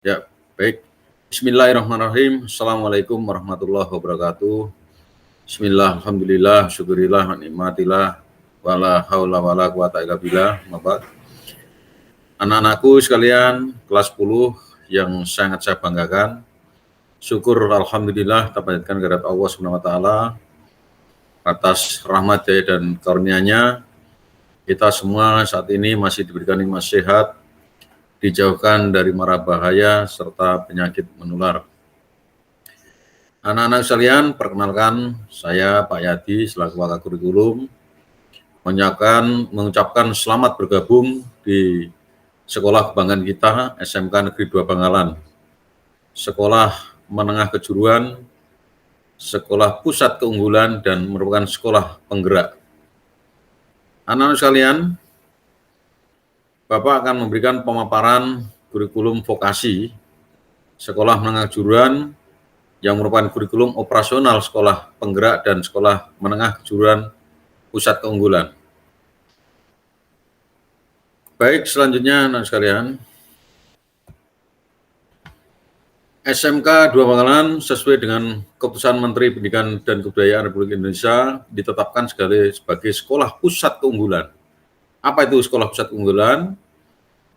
Ya, baik. Bismillahirrahmanirrahim. Assalamualaikum warahmatullahi wabarakatuh. Bismillah, alhamdulillah, syukurillah, nikmatillah, wala haula wala quwata illa billah. Anak-anakku sekalian, kelas 10 yang sangat saya banggakan. Syukur alhamdulillah terpanjatkan kehadirat Allah Subhanahu wa taala atas rahmat dan karunia-Nya. Kita semua saat ini masih diberikan nikmat sehat, dijauhkan dari mara bahaya serta penyakit menular. Anak-anak sekalian, perkenalkan saya Pak Yadi selaku Wakil Kurikulum mengucapkan selamat bergabung di sekolah kebanggaan kita SMK Negeri 2 Bangkalan. Sekolah menengah kejuruan, sekolah pusat keunggulan dan merupakan sekolah penggerak. Anak-anak sekalian, Bapak akan memberikan pemaparan kurikulum vokasi sekolah menengah kejuruan yang merupakan kurikulum operasional sekolah penggerak dan sekolah menengah kejuruan pusat keunggulan. Baik, selanjutnya anak sekalian, SMK 2 Bangkalan sesuai dengan keputusan Menteri Pendidikan dan Kebudayaan Republik Indonesia ditetapkan sebagai sekolah pusat keunggulan. Apa itu sekolah pusat keunggulan?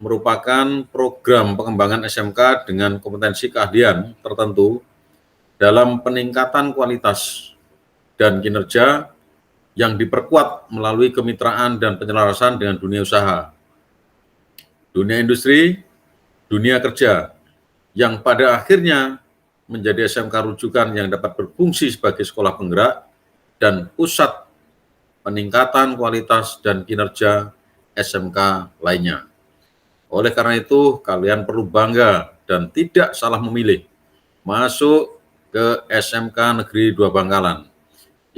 Merupakan program pengembangan SMK dengan kompetensi keahlian tertentu dalam peningkatan kualitas dan kinerja yang diperkuat melalui kemitraan dan penyelarasan dengan dunia usaha, dunia industri, dunia kerja, yang pada akhirnya menjadi SMK rujukan yang dapat berfungsi sebagai sekolah penggerak dan pusat peningkatan kualitas dan kinerja SMK lainnya. Oleh karena itu, kalian perlu bangga dan tidak salah memilih masuk ke SMK Negeri 2 Bangkalan,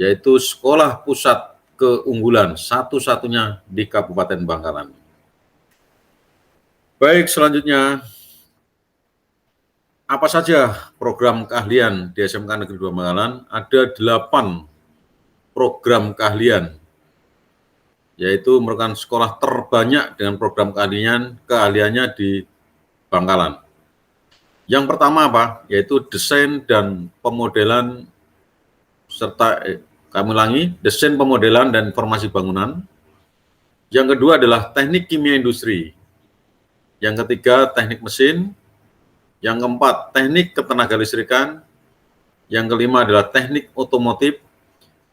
yaitu sekolah pusat keunggulan satu-satunya di Kabupaten Bangkalan. Baik, selanjutnya, apa saja program keahlian di SMK Negeri 2 Bangkalan? Ada 8 program keahlian, yaitu merupakan sekolah terbanyak dengan program keahliannya di Bangkalan. Yang pertama apa? Yaitu desain dan pemodelan serta desain pemodelan dan informasi bangunan. Yang kedua adalah teknik kimia industri. Yang ketiga teknik mesin. Yang keempat teknik ketenagalistrikan. Yang kelima adalah teknik otomotif.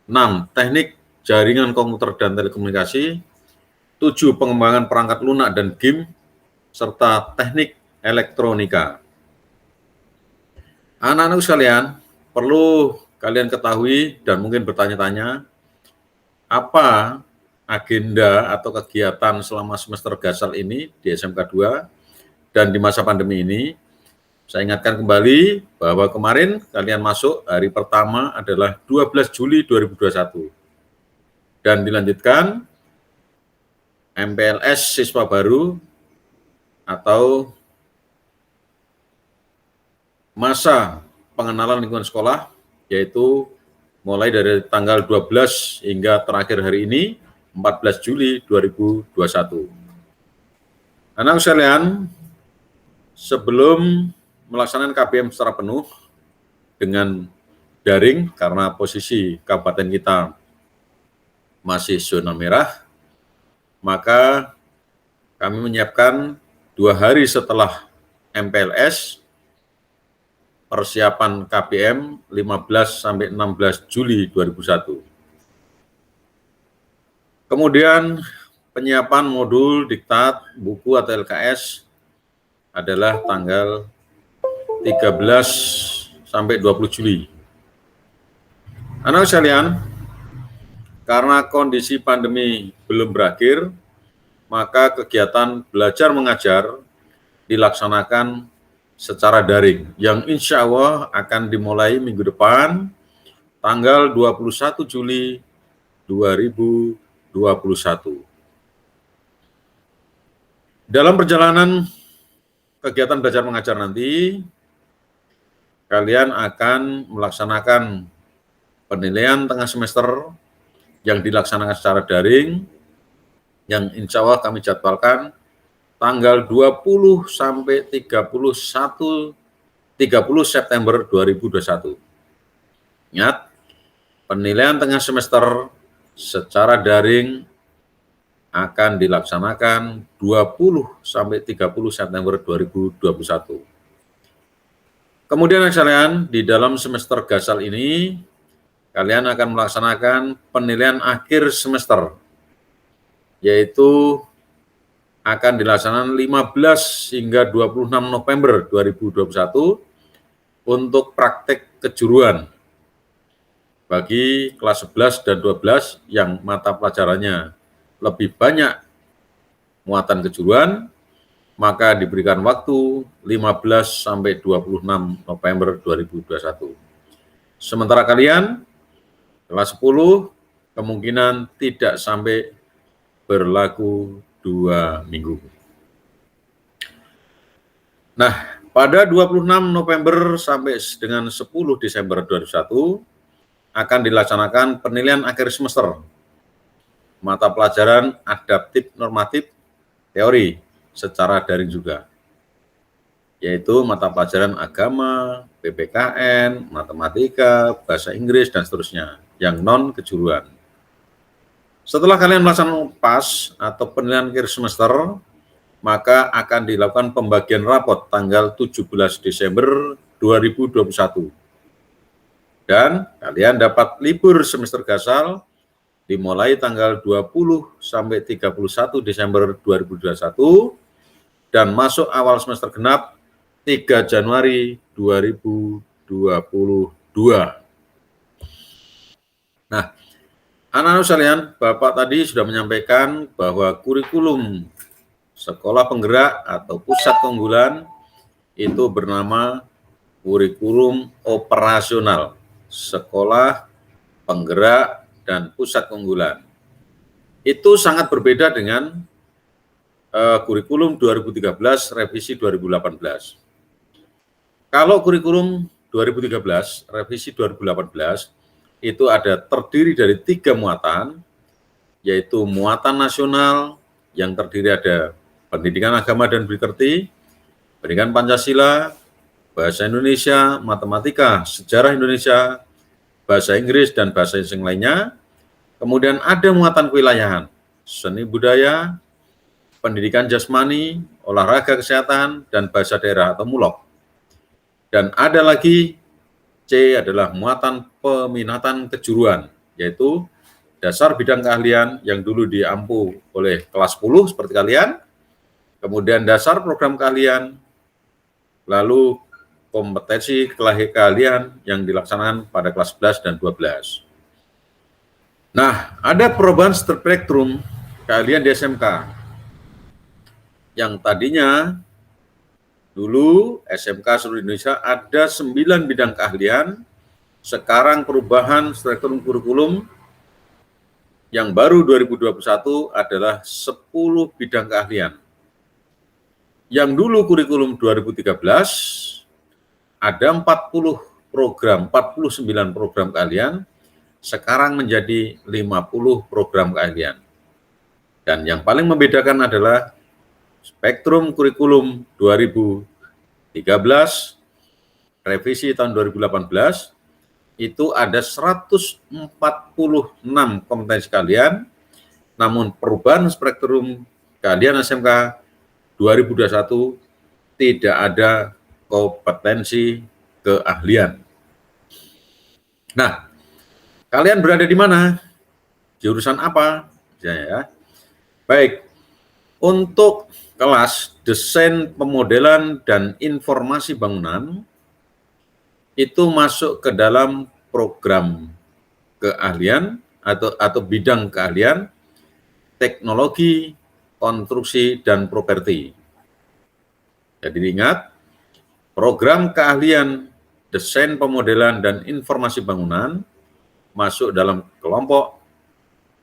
6. Teknik jaringan komputer dan telekomunikasi. 7. Pengembangan perangkat lunak dan game serta teknik elektronika. Anak-anak sekalian, perlu kalian ketahui dan mungkin bertanya-tanya, apa agenda atau kegiatan selama semester gasal ini di SMK 2 dan di masa pandemi ini. Saya ingatkan kembali bahwa kemarin kalian masuk hari pertama adalah 12 Juli 2021 dan dilanjutkan MPLS siswa baru atau masa pengenalan lingkungan sekolah, yaitu mulai dari tanggal 12 hingga terakhir hari ini, 14 Juli 2021. Anak sekalian, sebelum melaksanakan KBM secara penuh dengan daring, karena posisi kabupaten kita masih zona merah, maka kami menyiapkan 2 hari setelah MPLS, persiapan KBM 15-16 Juli 2001. Kemudian penyiapan modul diktat buku atau LKS adalah tanggal 13-20 Juli. Anak sekalian, karena kondisi pandemi belum berakhir, maka kegiatan belajar mengajar dilaksanakan secara daring, yang insya Allah akan dimulai minggu depan, tanggal 21 Juli 2021. Dalam perjalanan kegiatan belajar mengajar nanti, kalian akan melaksanakan penilaian tengah semester yang dilaksanakan secara daring, yang insya Allah kami jadwalkan tanggal 20 sampai 30 September 2021. Ingat, penilaian tengah semester secara daring akan dilaksanakan 20 sampai 30 September 2021. Kemudian sekalian, di dalam semester gasal ini, kalian akan melaksanakan penilaian akhir semester, yaitu akan dilaksanakan 15 hingga 26 November 2021 untuk praktek kejuruan bagi kelas 11 dan 12 yang mata pelajarannya lebih banyak muatan kejuruan, maka diberikan waktu 15 sampai 26 November 2021. Sementara kalian kelas 10 kemungkinan tidak sampai berlaku 2 minggu. Nah, pada 26 November sampai dengan 10 Desember 2021 akan dilaksanakan penilaian akhir semester mata pelajaran adaptif normatif teori secara daring juga, yaitu mata pelajaran agama, PPKN, matematika, bahasa Inggris, dan seterusnya, yang non-kejuruan. Setelah kalian melaksanakan PAS atau penilaian akhir semester, maka akan dilakukan pembagian rapot tanggal 17 Desember 2021. Dan kalian dapat libur semester gasal dimulai tanggal 20 sampai 31 Desember 2021 dan masuk awal semester genap 3 Januari 2022. Nah, anak-anak sekalian, Bapak tadi sudah menyampaikan bahwa kurikulum sekolah penggerak atau pusat keunggulan itu bernama kurikulum operasional sekolah penggerak dan pusat keunggulan. Itu sangat berbeda dengan kurikulum 2013 revisi 2018. Kalau kurikulum 2013 revisi 2018 itu ada terdiri dari 3 muatan, yaitu muatan nasional yang terdiri ada pendidikan agama dan budi pekerti, pendidikan Pancasila, bahasa Indonesia, matematika, sejarah Indonesia, bahasa Inggris, dan bahasa asing lainnya. Kemudian ada muatan kewilayahan, seni budaya, pendidikan jasmani, olahraga kesehatan, dan bahasa daerah atau MULOK. Dan ada lagi C adalah muatan peminatan kejuruan, yaitu dasar bidang keahlian yang dulu diampu oleh kelas 10 seperti kalian, kemudian dasar program keahlian, lalu kompetensi keahlian yang dilaksanakan pada kelas 11 dan 12. Nah, ada perubahan spektrum keahlian di SMK. Yang tadinya dulu SMK seluruh Indonesia ada 9 bidang keahlian, sekarang perubahan spektrum kurikulum yang baru 2021 adalah 10 bidang keahlian. Yang dulu kurikulum 2013 ada 49 program keahlian, sekarang menjadi 50 program keahlian. Dan yang paling membedakan adalah spektrum kurikulum 2013, revisi tahun 2018, itu ada 146 kompetensi keahlian, namun perubahan spektrum keahlian SMK 2021 tidak ada kompetensi keahlian. Nah, kalian berada di mana? Jurusan apa? Ya. Baik, untuk kelas desain pemodelan dan informasi bangunan itu masuk ke dalam program keahlian atau bidang keahlian teknologi, konstruksi, dan properti. Jadi ingat, program keahlian desain pemodelan dan informasi bangunan masuk dalam kelompok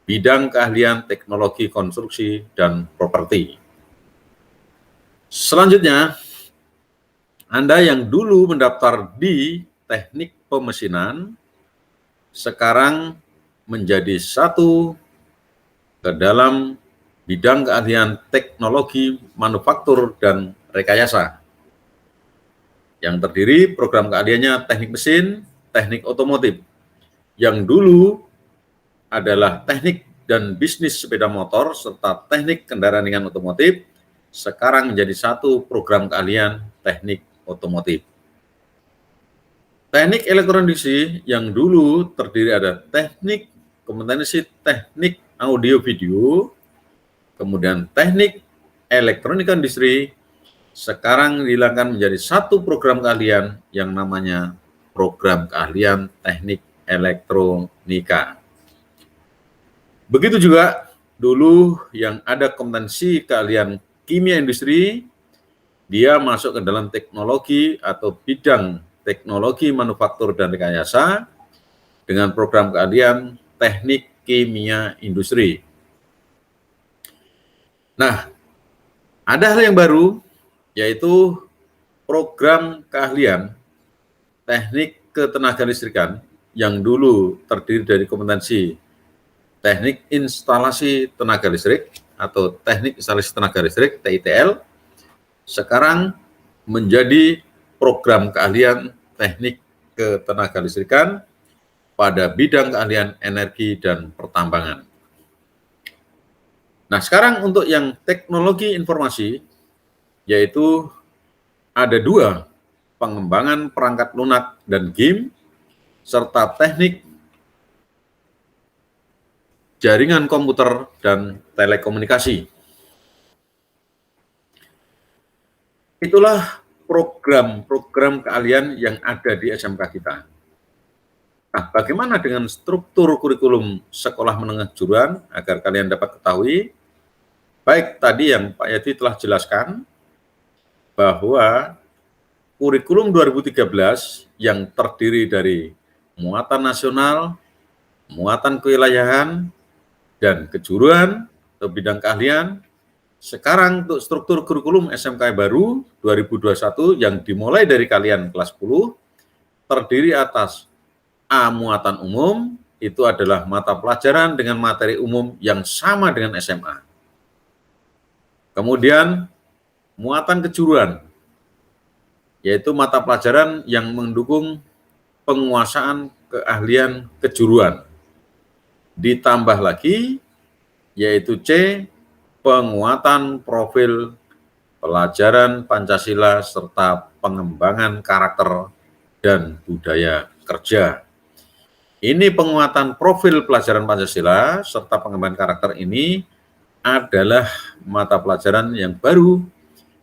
bidang keahlian teknologi konstruksi dan properti. Selanjutnya, Anda yang dulu mendaftar di teknik pemesinan, sekarang menjadi satu ke dalam bidang keahlian teknologi, manufaktur, dan rekayasa, yang terdiri program keahliannya teknik mesin, teknik otomotif, yang dulu adalah teknik dan bisnis sepeda motor, serta teknik kendaraan ringan otomotif, sekarang menjadi satu program keahlian teknik otomotif. Teknik elektronikasi yang dulu terdiri ada teknik kompetensi teknik audio video, kemudian teknik elektronika industri, sekarang dihilangkan menjadi satu program keahlian yang namanya program keahlian teknik elektronika. Begitu juga dulu yang ada kompetensi keahlian kimia industri, dia masuk ke dalam teknologi atau bidang teknologi manufaktur dan rekayasa dengan program keahlian teknik kimia industri. Nah, ada hal yang baru, yaitu program keahlian teknik ketenagalistrikan yang dulu terdiri dari kompetensi teknik instalasi tenaga listrik atau teknik instalasi tenaga listrik (TITL), sekarang menjadi program keahlian teknik ketenagalistrikan pada bidang keahlian energi dan pertambangan. Nah, sekarang untuk yang teknologi informasi, yaitu ada 2, pengembangan perangkat lunak dan game, serta teknik jaringan komputer dan telekomunikasi. Itulah program-program keahlian yang ada di SMK kita. Nah, bagaimana dengan struktur kurikulum sekolah menengah kejuruan agar kalian dapat ketahui? Baik, tadi yang Pak Yadi telah jelaskan bahwa kurikulum 2013 yang terdiri dari muatan nasional, muatan kewilayahan, dan kejuruan atau bidang keahlian. Sekarang untuk struktur kurikulum SMK baru 2021 yang dimulai dari kalian kelas 10, terdiri atas A. Muatan umum, itu adalah mata pelajaran dengan materi umum yang sama dengan SMA. Kemudian muatan kejuruan, yaitu mata pelajaran yang mendukung penguasaan keahlian kejuruan. Ditambah lagi, yaitu C. Penguatan profil pelajaran Pancasila serta pengembangan karakter dan budaya kerja. Ini penguatan profil pelajaran Pancasila serta pengembangan karakter ini adalah mata pelajaran yang baru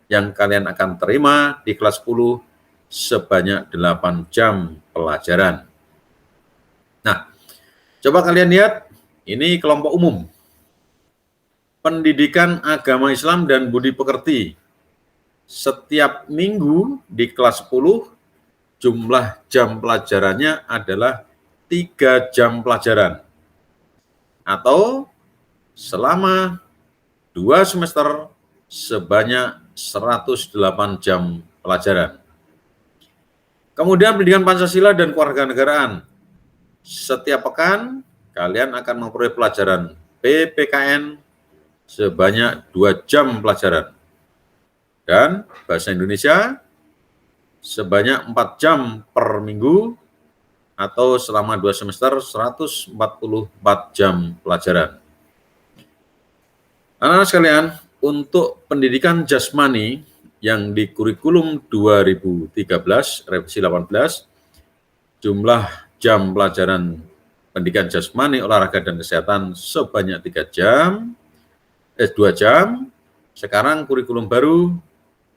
yang kalian akan terima di kelas 10 sebanyak 8 jam pelajaran. Nah, coba kalian lihat, ini kelompok umum. Pendidikan agama Islam dan budi pekerti. Setiap minggu di kelas 10, jumlah jam pelajarannya adalah 3 jam pelajaran. Atau selama 2 semester sebanyak 108 jam pelajaran. Kemudian pendidikan Pancasila dan kewarganegaraan. Setiap pekan kalian akan memperoleh pelajaran PPKN sebanyak 2 jam pelajaran. Dan bahasa Indonesia sebanyak 4 jam per minggu atau selama 2 semester 144 jam pelajaran. Anak-anak sekalian, untuk pendidikan jasmani yang di kurikulum 2013, revisi 18, jumlah jam pelajaran pendidikan jasmani, olahraga, dan kesehatan sebanyak 2 jam. Sekarang kurikulum baru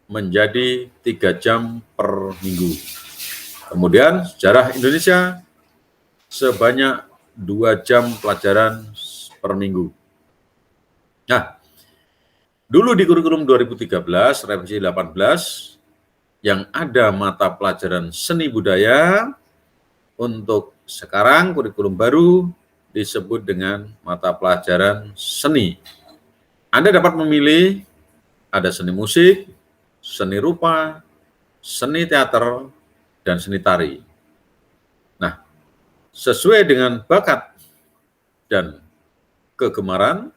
menjadi 3 jam per minggu. Kemudian sejarah Indonesia sebanyak 2 jam pelajaran per minggu. Nah, dulu di kurikulum 2013, revisi 18, yang ada mata pelajaran seni budaya, untuk sekarang kurikulum baru disebut dengan mata pelajaran seni. Anda dapat memilih, ada seni musik, seni rupa, seni teater, dan seni tari. Nah, sesuai dengan bakat dan kegemaran,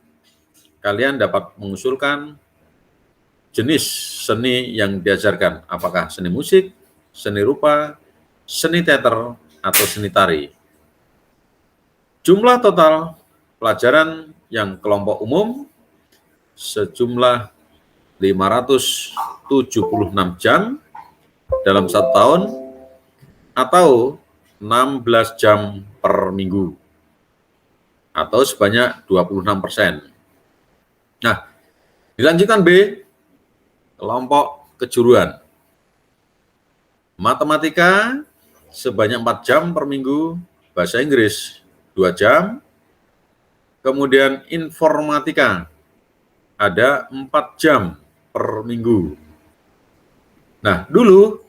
kalian dapat mengusulkan jenis seni yang diajarkan, apakah seni musik, seni rupa, seni teater, atau seni tari. Jumlah total pelajaran yang kelompok umum sejumlah 576 jam dalam 1 tahun atau 16 jam per minggu atau sebanyak 26%. Nah, dilanjutkan B, kelompok kejuruan. Matematika sebanyak 4 jam per minggu, bahasa Inggris 2 jam, kemudian informatika ada 4 jam per minggu. Nah, dulu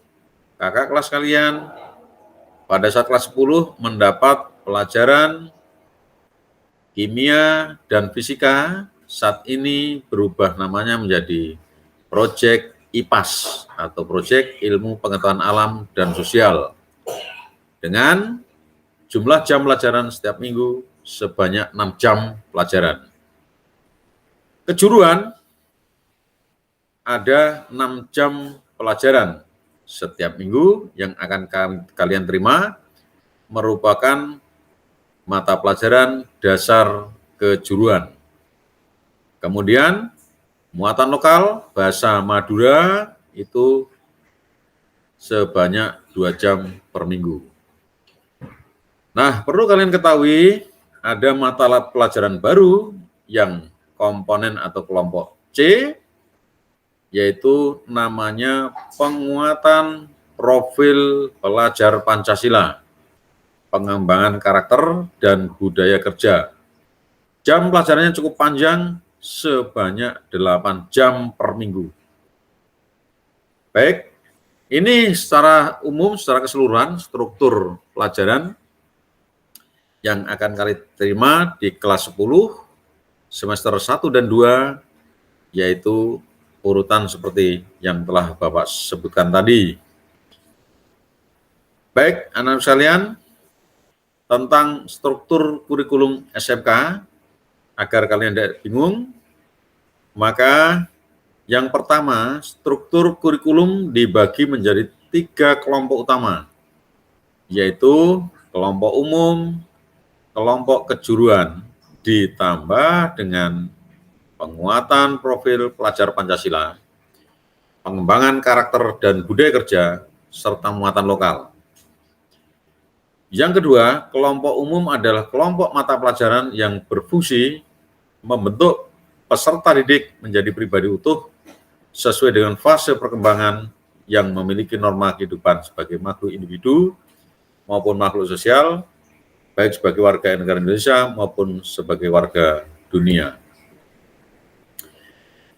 kakak kelas kalian pada saat kelas 10 mendapat pelajaran kimia dan fisika, saat ini berubah namanya menjadi Proyek IPAS atau Proyek Ilmu Pengetahuan Alam dan Sosial dengan jumlah jam pelajaran setiap minggu sebanyak 6 jam pelajaran. Kejuruan ada 6 jam pelajaran setiap minggu yang akan kalian terima merupakan mata pelajaran dasar kejuruan. Kemudian muatan lokal bahasa Madura itu sebanyak 2 jam per minggu. Nah, perlu kalian ketahui ada mata pelajaran baru yang komponen atau kelompok C, yaitu namanya penguatan profil pelajar Pancasila, pengembangan karakter dan budaya kerja. Jam pelajarannya cukup panjang, sebanyak 8 jam per minggu. Baik, ini secara umum, secara keseluruhan struktur pelajaran yang akan kalian terima di kelas 10, semester 1 dan 2, yaitu urutan seperti yang telah Bapak sebutkan tadi. Baik, anak-anak sekalian, tentang struktur kurikulum SMK, agar kalian tidak bingung, maka yang pertama, struktur kurikulum dibagi menjadi 3 kelompok utama, yaitu kelompok umum, kelompok kejuruan, ditambah dengan penguatan profil pelajar Pancasila, pengembangan karakter dan budaya kerja, serta muatan lokal. Yang kedua, kelompok umum adalah kelompok mata pelajaran yang berfungsi membentuk peserta didik menjadi pribadi utuh sesuai dengan fase perkembangan yang memiliki norma kehidupan sebagai makhluk individu maupun makhluk sosial, baik sebagai warga negara Indonesia maupun sebagai warga dunia.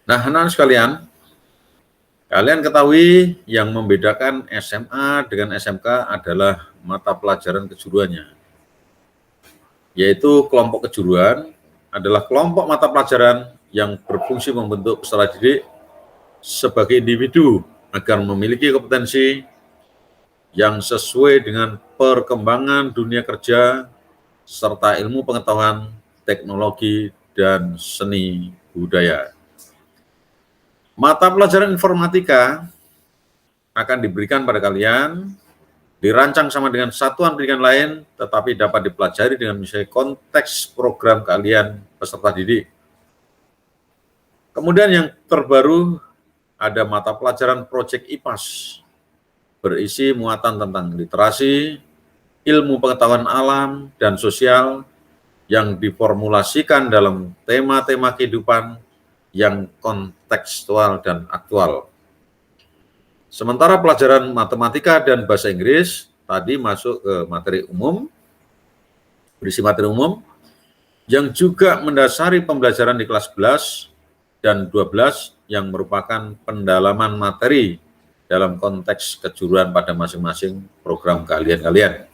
Nah, anak-anak sekalian, kalian ketahui yang membedakan SMA dengan SMK adalah mata pelajaran kejuruannya, yaitu kelompok kejuruan adalah kelompok mata pelajaran yang berfungsi membentuk peserta didik sebagai individu agar memiliki kompetensi yang sesuai dengan perkembangan dunia kerja serta ilmu pengetahuan, teknologi, dan seni budaya. Mata pelajaran informatika akan diberikan pada kalian, dirancang sama dengan satuan pendidikan lain, tetapi dapat dipelajari dengan misalnya konteks program kalian peserta didik. Kemudian yang terbaru ada mata pelajaran Proyek IPAS, berisi muatan tentang literasi, ilmu pengetahuan alam dan sosial yang diformulasikan dalam tema-tema kehidupan yang kontekstual dan aktual. Sementara pelajaran matematika dan bahasa Inggris tadi masuk ke materi umum, berisi materi umum, yang juga mendasari pembelajaran di kelas 11 dan 12 yang merupakan pendalaman materi dalam konteks kejuruan pada masing-masing program kalian.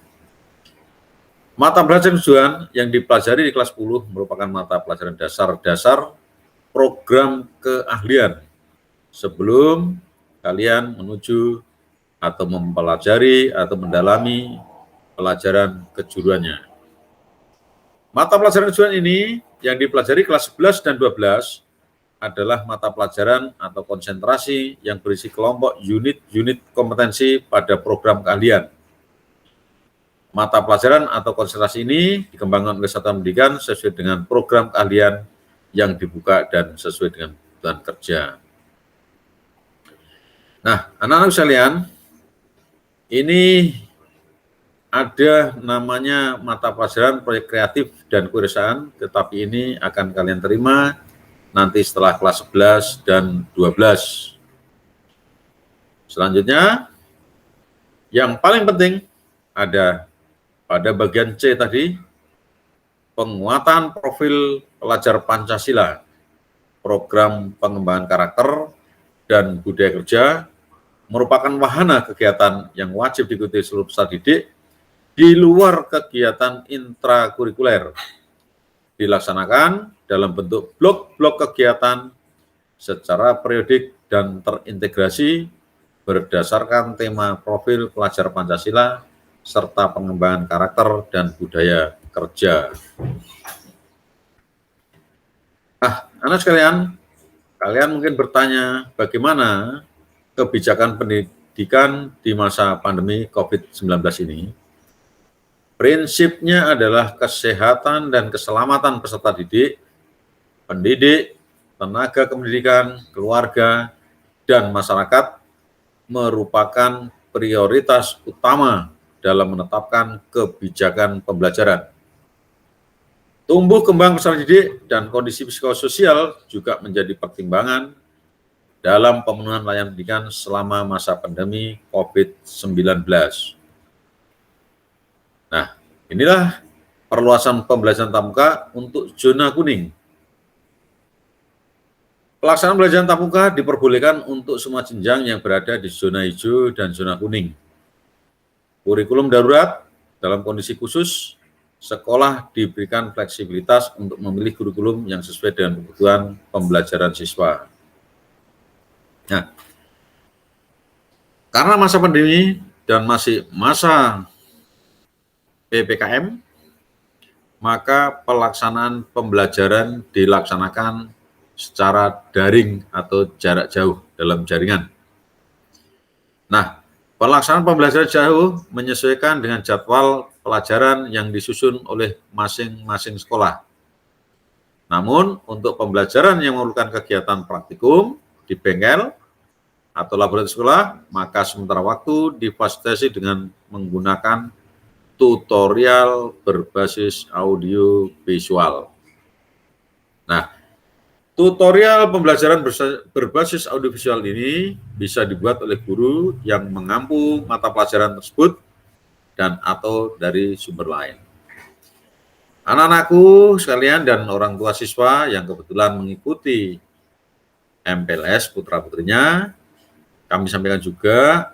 Mata pelajaran kejuruan yang dipelajari di kelas 10 merupakan mata pelajaran dasar-dasar program keahlian sebelum kalian menuju atau mempelajari atau mendalami pelajaran kejuruannya. Mata pelajaran kejuruan ini yang dipelajari kelas 11 dan 12 adalah mata pelajaran atau konsentrasi yang berisi kelompok unit-unit kompetensi pada program keahlian. Mata pelajaran atau konsentrasi ini dikembangkan oleh satuan pendidikan sesuai dengan program keahlian yang dibuka dan sesuai dengan kebutuhan kerja. Nah, anak-anak sekalian, ini ada namanya mata pelajaran proyek kreatif dan kewirausahaan, tetapi ini akan kalian terima nanti setelah kelas 11 dan 12. Selanjutnya, yang paling penting ada pada bagian C tadi, penguatan profil pelajar Pancasila, program pengembangan karakter dan budaya kerja merupakan wahana kegiatan yang wajib diikuti seluruh peserta didik di luar kegiatan intrakurikuler, dilaksanakan dalam bentuk blok-blok kegiatan secara periodik dan terintegrasi berdasarkan tema profil pelajar Pancasila serta pengembangan karakter dan budaya kerja. Nah, anak sekalian, kalian mungkin bertanya bagaimana kebijakan pendidikan di masa pandemi COVID-19 ini. Prinsipnya adalah kesehatan dan keselamatan peserta didik, pendidik, tenaga kependidikan, keluarga, dan masyarakat merupakan prioritas utama dalam menetapkan kebijakan pembelajaran. Tumbuh kembang peserta didik dan kondisi psikososial juga menjadi pertimbangan dalam pemenuhan layanan pendidikan selama masa pandemi COVID-19. Nah, inilah perluasan pembelajaran tatap muka untuk zona kuning. Pelaksanaan pembelajaran tatap muka diperbolehkan untuk semua jenjang yang berada di zona hijau dan zona kuning. Kurikulum darurat dalam kondisi khusus, sekolah diberikan fleksibilitas untuk memilih kurikulum yang sesuai dengan kebutuhan pembelajaran siswa. Nah, karena masa pandemi dan masih masa PPKM, maka pelaksanaan pembelajaran dilaksanakan secara daring atau jarak jauh dalam jaringan. Nah, pelaksanaan pembelajaran jauh menyesuaikan dengan jadwal pelajaran yang disusun oleh masing-masing sekolah. Namun, untuk pembelajaran yang memerlukan kegiatan praktikum di bengkel atau laboratorium sekolah, maka sementara waktu difasilitasi dengan menggunakan tutorial berbasis audio visual. Nah, tutorial pembelajaran berbasis audiovisual ini bisa dibuat oleh guru yang mengampu mata pelajaran tersebut dan atau dari sumber lain. Anak-anakku sekalian dan orang tua siswa yang kebetulan mengikuti MPLS putra-putrinya, kami sampaikan juga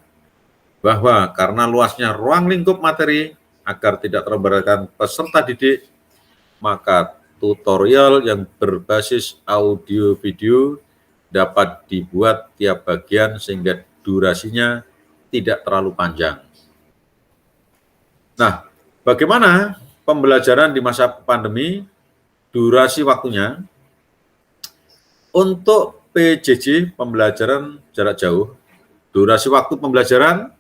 bahwa karena luasnya ruang lingkup materi agar tidak terberatkan peserta didik, maka tutorial yang berbasis audio video dapat dibuat tiap bagian sehingga durasinya tidak terlalu panjang. Nah, bagaimana pembelajaran di masa pandemi, durasi waktunya? Untuk PJJ, pembelajaran jarak jauh, durasi waktu pembelajaran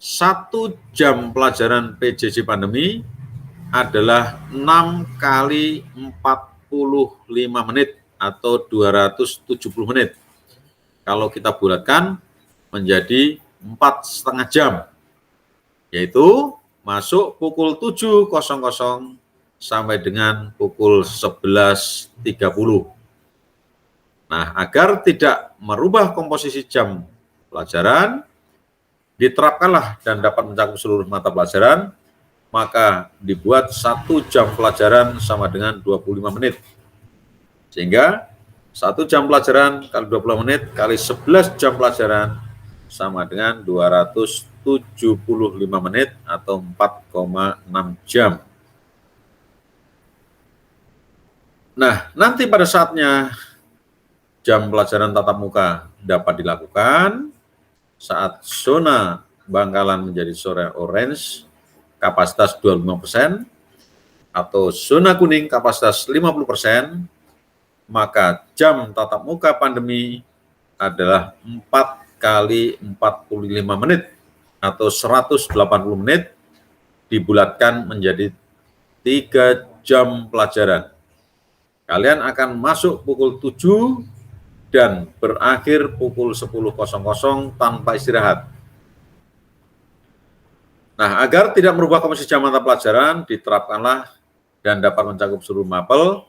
1 jam pelajaran PJJ pandemi adalah 6 kali 45 menit atau 270 menit. Kalau kita bulatkan menjadi 4,5 jam, yaitu masuk pukul 7.00 sampai dengan pukul 11.30. Nah, agar tidak merubah komposisi jam pelajaran, diterapkanlah dan dapat mencakup seluruh mata pelajaran, maka dibuat 1 jam pelajaran sama dengan 25 menit. Sehingga 1 jam pelajaran kali 20 menit kali 11 jam pelajaran sama dengan 275 menit atau 4,6 jam. Nah, nanti pada saatnya jam pelajaran tatap muka dapat dilakukan saat zona Bangkalan menjadi zona orange, kapasitas 25%, atau zona kuning kapasitas 50%, maka jam tatap muka pandemi adalah 4 kali 45 menit atau 180 menit dibulatkan menjadi 3 jam pelajaran. Kalian akan masuk pukul 7 dan berakhir pukul 10.00 tanpa istirahat. Nah, agar tidak merubah komposisi jam mata pelajaran, diterapkanlah dan dapat mencakup seluruh mapel,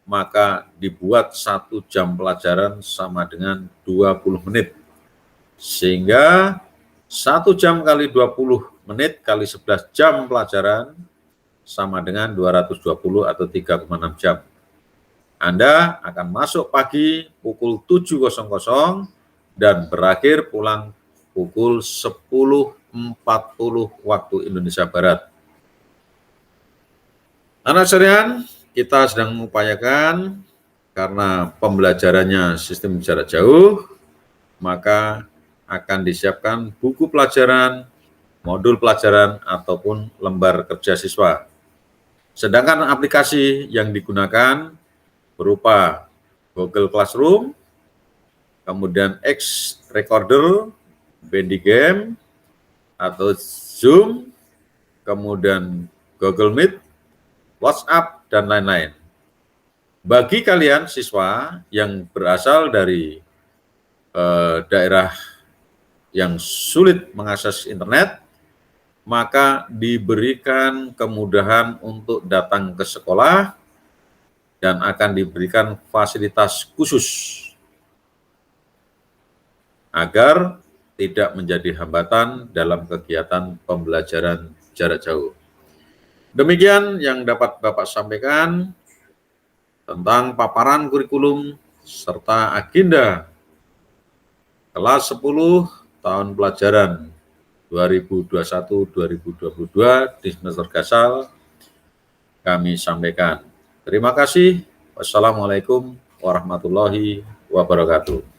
maka dibuat 1 jam pelajaran sama dengan 20 menit. Sehingga 1 jam kali 20 menit kali 11 jam pelajaran sama dengan 220 atau 3,6 jam. Anda akan masuk pagi pukul 7.00 dan berakhir pulang pukul 10.40 waktu Indonesia Barat. Anak sekalian, kita sedang mengupayakan karena pembelajarannya sistem jarak jauh, maka akan disiapkan buku pelajaran, modul pelajaran, ataupun lembar kerja siswa. Sedangkan aplikasi yang digunakan berupa Google Classroom, kemudian X Recorder, Bendigame, atau Zoom, kemudian Google Meet, WhatsApp, dan lain-lain. Bagi kalian siswa yang berasal dari daerah yang sulit mengakses internet, maka diberikan kemudahan untuk datang ke sekolah dan akan diberikan fasilitas khusus agar tidak menjadi hambatan dalam kegiatan pembelajaran jarak jauh. Demikian yang dapat Bapak sampaikan tentang paparan kurikulum serta agenda kelas 10 tahun pelajaran 2021-2022 di semester Gasal kami sampaikan. Terima kasih. Wassalamualaikum warahmatullahi wabarakatuh.